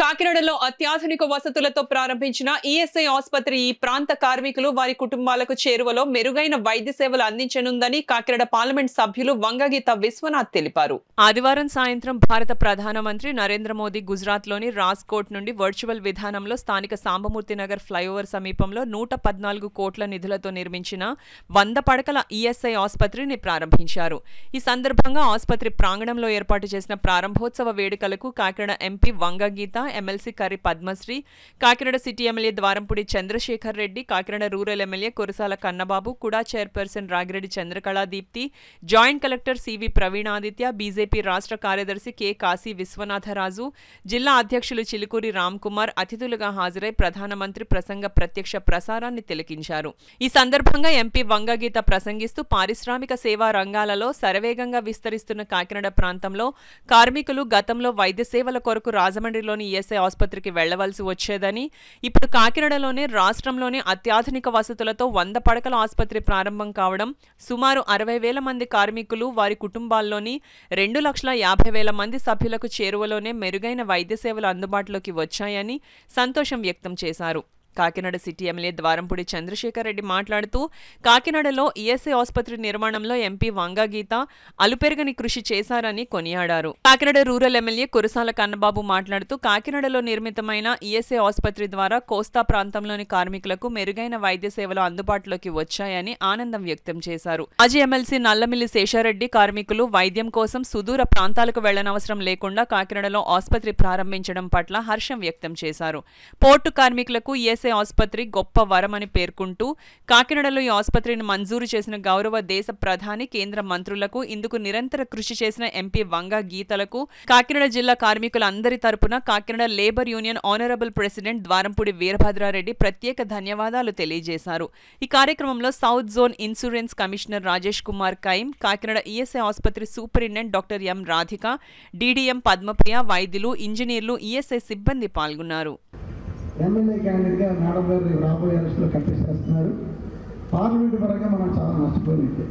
కాకినాడలో అత్యాధునిక వసతులతో ప్రారంభించిన ఈఎస్ఐ ఆసుపత్రి ఈ ప్రాంత కార్మికులు వారి కుటుంబాలకు చేరువలో మెరుగైన వైద్య సేవలు అందించనుందని కాకినాడ పార్లమెంట్ సభ్యులు వంగగీత విశ్వనాథ్ తెలిపారు. ఆదివారం సాయంత్రం భారత ప్రధానమంత్రి నరేంద్ర మోదీ గుజరాత్లోని రాజ్కోట్ నుండి వర్చువల్ విధానంలో స్థానిక సాంబమూర్తి నగర్ ఫ్లైఓవర్ సమీపంలో 114 కోట్ల నిధులతో నిర్మించిన 100 పడకల ఈఎస్ఐ ఆసుపత్రిని ప్రారంభించారు. ఈ సందర్భంగా ఆసుపత్రి ప్రాంగణంలో ఏర్పాటు చేసిన ప్రారంభోత్సవ వేడుకలకు Kakinada MP Vanga Geetha, MLC Karri Padmasri, Kakinada city MLA Dwarampudi Chandrasekhar Reddy, Kakinada rural MLA Kurasala Kannababu, KUDA chairperson Ragireddy Chandrakala Deepthi, joint collector CV Praveenaditya, BJP రాష్ట్ర కార్యదర్శి కె కాశీ విశ్వనాథరాజు, జిల్లా అధ్యక్షులు చిలుకూరి రామ్ కుమార్ అతిథులుగా హాజరై ప్రధానమంత్రి ప్రసంగ ప్రత్యక్ష ప్రసారాన్ని తిలకించారు. ఈ సందర్భంగా ఎంపీ వంగగీత ప్రసంగిస్తూ పారిశ్రామిక సేవా రంగాలలో శరవేగంగా విస్తరిస్తున్న కాకినాడ ప్రాంతంలో కార్మికులు గతంలో వైద్య సేవల కొరకు రాజమండ్రిలోని ఈఎస్ఐ ఆసుపత్రికి వెళ్లవలసి వచ్చేదని, ఇప్పుడు కాకినాడలోనే రాష్ట్రంలోని అత్యాధునిక వసతులతో 100 పడకల ఆసుపత్రి ప్రారంభం కావడం సుమారు 60,000 మంది కార్మికులు వారి కుటుంబాల్లోని 2,50,000 మంది సభ్యులకు చేరువలోనే మెరుగైన వైద్య సేవలు అందుబాటులోకి వచ్చాయని సంతోషం వ్యక్తం చేశారు. కాకినాడ సిటీ ఎమ్మెల్యే ద్వారంపూడి చంద్రశేఖర్ రెడ్డి మాట్లాడుతూ కాకినాడలో ఈఎస్ఐ ఆసుపత్రి నిర్మాణంలో ఎంపీ వంగగీత అలుపెరగని కృషి చేశారని కొనియాడారు. కాకినాడ రూరల్ ఎమ్మెల్యే కురసాల కన్నబాబు మాట్లాడుతూ కాకినాడలో నిర్మితమైన ఈఎస్ఐ ఆసుపత్రి ద్వారా కోస్తా ప్రాంతంలోని కార్మికులకు మెరుగైన వైద్య సేవలు అందుబాటులోకి వచ్చాయని ఆనందం వ్యక్తం చేశారు. మాజీ ఎమ్మెల్సీ నల్లమిల్లి శేషారెడ్డి కార్మికులు వైద్యం కోసం సుదూర ప్రాంతాలకు వెళ్లనవసరం లేకుండా కాకినాడలో ఆసుపత్రి ప్రారంభించడం పట్ల హర్షం వ్యక్తం చేశారు. పోర్టు కార్మికులకు ఈఎస్ఐ ఆసుపత్రి గొప్ప వరమని పేర్కొంటూ కాకినాడలో ఈ ఆసుపత్రిని మంజూరు చేసిన గౌరవ దేశ ప్రధాని, కేంద్ర మంత్రులకు, ఇందుకు నిరంతర కృషి చేసిన ఎంపీ వంగగీతలకు కాకినాడ జిల్లా కార్మికులందరి తరపున Kakinada labour union honourable president Dwarampudi Veerabhadra Reddy ప్రత్యేక ధన్యవాదాలు తెలియజేశారు. ఈ కార్యక్రమంలో south zone insurance commissioner Rajesh Kumar కైమ్, కాకినాడ ఈఎస్ఐ ఆసుపత్రి superintendent doctor M Radhika, DDM Padmapriya, వైద్యులు, ఇంజనీర్లు, ఈఎస్ఐ సిబ్బంది పాల్గొన్నారు. ఎమ్మెల్యే క్యాండిడేట్గా మేడం గారు రాబోయే ఎలక్షన్లో కంటెస్ట్ చేస్తున్నారు. పార్లమెంటు పరంగా మనం చాలా నష్టపోయింది,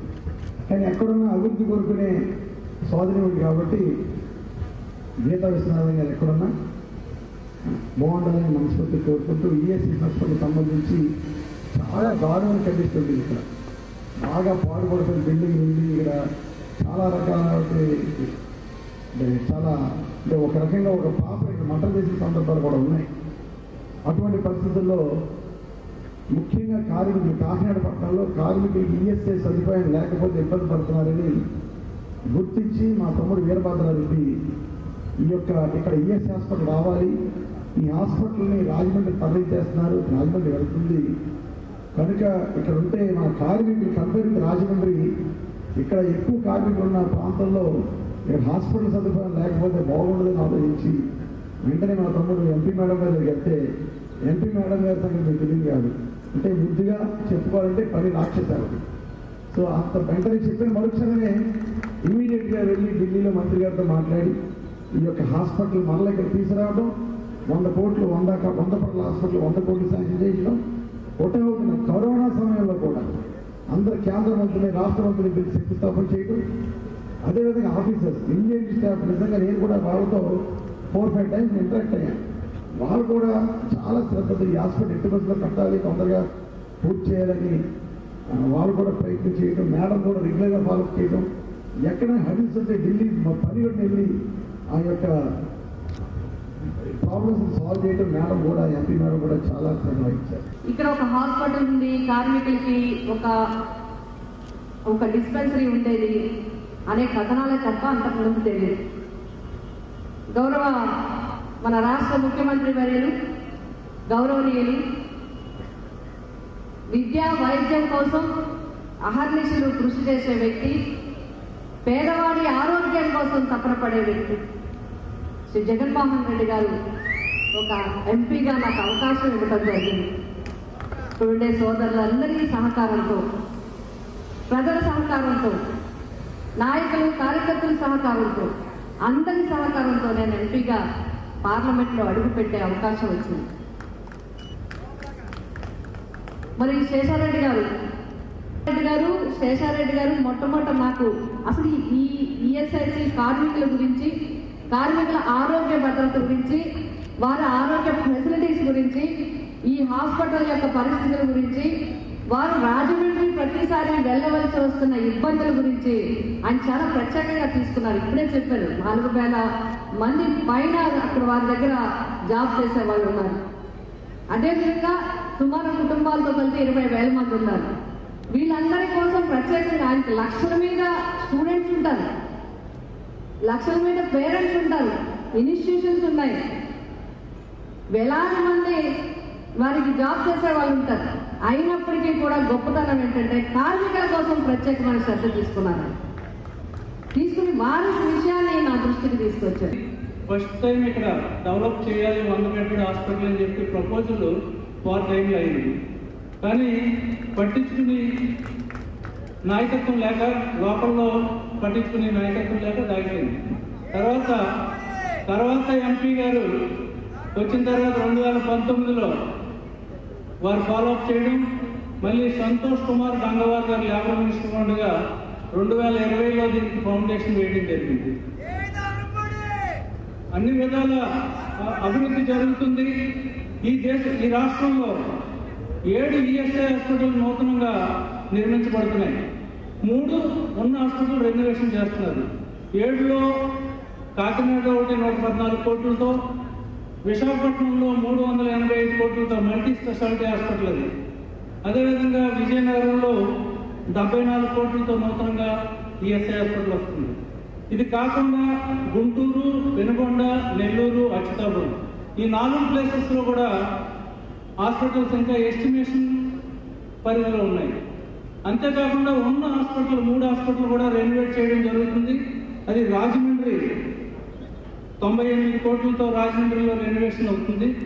కానీ ఎక్కడున్నా అభివృద్ధి కోరుకునే సోదరి ఉంది కాబట్టి గీతా విశ్వనాథం గారు ఎక్కడున్నా బాగుండాలని మనస్ఫూర్తి కోరుకుంటూ ఈఎస్ఐ హాస్పిటల్కి సంబంధించి చాలా దారుణమైన కండిషన్ ఉంది. ఇక్కడ బాగా పాడుపడుతున్న బిల్డింగ్ ఉంది. ఇక్కడ చాలా రకాల చాలా అంటే ఒక రకంగా ఒక పాప ఇక్కడ మంటలు చేసిన సందర్భాలు కూడా ఉన్నాయి. అటువంటి పరిస్థితుల్లో ముఖ్యంగా కార్మికులు కాకినాడ పట్టణంలో కార్మికులకు ఈఎస్ఐ సదుపాయం లేకపోతే ఇబ్బంది పడుతున్నారని గుర్తించి మా తమ్ముడు వీరభద్రారెడ్డి ఇక్కడ ఈఎస్ఐ హాస్పిటల్ రావాలి, ఈ హాస్పిటల్ని రాజమండ్రి తరలి చేస్తున్నారు, రాజమండ్రి వెళ్తుంది కనుక ఇక్కడ ఉంటే మా కార్మికులు కంపెనీకి రాజమండ్రి ఇక్కడ ఎక్కువ కార్మికులు ఉన్న ప్రాంతంలో ఇక్కడ హాస్పిటల్ సదుపాయం లేకపోతే బాగుండదని ఆలోచించి వెంటనే మా తమ్ముడు ఎంపీ మేడం గారి దగ్గరికి వెళ్తే ఎంపీ మేడం గారి సంగతి మీకు తెలియదు కాదు, అంటే ముద్దుగా చెప్పుకోవాలంటే పని రాక్షసారు. సో అంత వెంటనే చెప్పిన మరుక్షణమే ఇమీడియట్గా వెళ్ళి ఢిల్లీలో మంత్రి గారితో మాట్లాడి ఈ యొక్క హాస్పిటల్ మరల ఇక్కడ తీసుకురావడం, 100 కోట్లు 100 పడకల హాస్పిటల్ 100 కోట్లు శాంక్షన్ చేయించడం. ఒకటవుతున్న కరోనా సమయంలో కూడా అందరు కేంద్ర మంత్రులు, రాష్ట్ర మంత్రులు పిలిచి శంకుస్థాపన చేయడం. అదేవిధంగా ఆఫీసర్స్, ఇంజనీరింగ్ స్టాఫ్, నిజంగా నేను కూడా వాళ్ళతో 4-5 టైమ్స్ ఇంటరాక్ట్ అయ్యాను. వాళ్ళు కూడా చాలా శ్రద్ధతో ఈ హాస్పిటల్ ఎట్టి బస్సులో కట్టాలి, తొందరగా పూర్తి చేయాలని వాళ్ళు కూడా ప్రయత్నం చేయడం, మేడం కూడా రెగ్యులర్గా ఫాలో చేయడం. ఎక్కడైనా హెల్త్ ఉంటే ఢిల్లీ పనిగొని వెళ్ళి ఆ యొక్క ప్రాబ్లమ్స్ సాల్వ్ చేయడం మేడం కూడా, ఎంపీ మేడం కూడా చాలా శ్రద్ధ వహించారు. ఇక్కడ ఒక హాస్పిటల్ ఉంది, కార్మికులకి ఒక డిస్పెన్సరీ ఉండేది అనే కథనాలే తప్ప అంతకు ముందు తెలియదు. గౌరవ మన రాష్ట్ర ముఖ్యమంత్రి వర్యులు గౌరవనీయులు విద్యా వైద్యం కోసం అహర్నిశలు కృషి చేసే వ్యక్తి, పేదవాడి ఆరోగ్యం కోసం తపనపడే వ్యక్తి శ్రీ జగన్మోహన్ రెడ్డి గారు ఒక ఎంపీగా నాకు అవకాశం ఇవ్వడం జరిగింది. ఇప్పుడుండే సోదరులందరి సహకారంతో, ప్రజల సహకారంతో, నాయకులు కార్యకర్తల సహకారంతో, అందరి సహకారంతో నేను ఎంపీగా పార్లమెంట్లో అడుగుపెట్టే అవకాశం వచ్చింది. మరి శేషారెడ్డి గారు మొట్టమొదట నాకు అసలు ఈ ఈఎస్ఐసి కార్మికుల గురించి, కార్మికుల ఆరోగ్య భద్రత గురించి వారి ఆరోగ్య ఫెసిలిటీస్ గురించి, ఈ హాస్పిటల్ యొక్క పరిస్థితుల గురించి, వారు రాజమండ్రి ప్రతిసారి వెళ్ళవలసి వస్తున్న ఇబ్బందుల గురించి ఆయన చాలా ప్రత్యేకంగా తీసుకున్నారు. ఇప్పుడే చెప్పారు 4,000 మంది పైన అక్కడ వారి దగ్గర జాబ్ చేసే వాళ్ళు ఉన్నారు. అదేవిధంగా సుమారు కుటుంబాలతో కలిసి 20,000 మంది ఉన్నారు. వీళ్ళందరి కోసం ప్రత్యేకంగా ఆయనకి లక్షల మీద స్టూడెంట్స్ ఉంటారు, లక్షల మీద పేరెంట్స్ ఉంటారు, ఇన్స్టిట్యూషన్స్ ఉన్నాయి, వేలాది మంది వారికి జాబ్ చేసే వాళ్ళు ఉంటారు. అయినప్పటికీ కూడా గొప్పతనం ఏంటంటే కార్మికుల కోసం ప్రత్యేకమైన శ్రద్ధ తీసుకుని వారి విషయాన్ని నా దృష్టికి తీసుకొచ్చారు. ఫస్ట్ టైం ఇక్కడ డెవలప్ చేయాలి 100 బెడ్ హాస్పిటల్ అని చెప్పి ప్రపోజల్ 4 టైంలు అయింది. కానీ పట్టించుకుని నాయకత్వం లేక, లోపల్లో పట్టించుకునే నాయకత్వం లేక దాగిపోయింది. తర్వాత ఎంపీ గారు వచ్చిన తర్వాత 2019లో వారు ఫాలోఅప్ చేయడం, మళ్ళీ సంతోష్ కుమార్ గంగవార్ గారు లేబర్ మినిస్టర్ ఉండగా 2020లో దీనికి ఫౌండేషన్ వేయడం జరిగింది. అన్ని విధాల అభివృద్ధి జరుగుతుంది. ఈ రాష్ట్రంలో 7 ఈఎస్ఐ హాస్పిటల్ నూతనంగా నిర్మించబడుతున్నాయి. 3 ఉన్న హాస్పిటల్ రెన్యువేషన్ చేస్తున్నారు. 7లో కాకినాడ ఒకటి 114 కోట్లతో, విశాఖపట్నంలో 385 కోట్లతో మల్టీ స్పెషాలిటీ హాస్పిటల్ అది. అదేవిధంగా విజయనగరంలో 74 కోట్లతో నూతనంగా ఈఎస్ఐ హాస్పిటల్ వస్తుంది. ఇది కాకుండా గుంటూరు, వెనుగొండ, నెల్లూరు, అచ్యుతాపురం ఈ 4 ప్లేసెస్లో కూడా హాస్పిటల్స్ ఇంకా ఎస్టిమేషన్ పరిధిలో ఉన్నాయి. అంతేకాకుండా ఉన్న హాస్పిటల్ 3 హాస్పిటల్ కూడా రెన్యువేట్ చేయడం జరుగుతుంది. అది రాజమండ్రి 98 కోట్లతో రాజమండ్రిలో రెన్యువేషన్ అవుతుంది.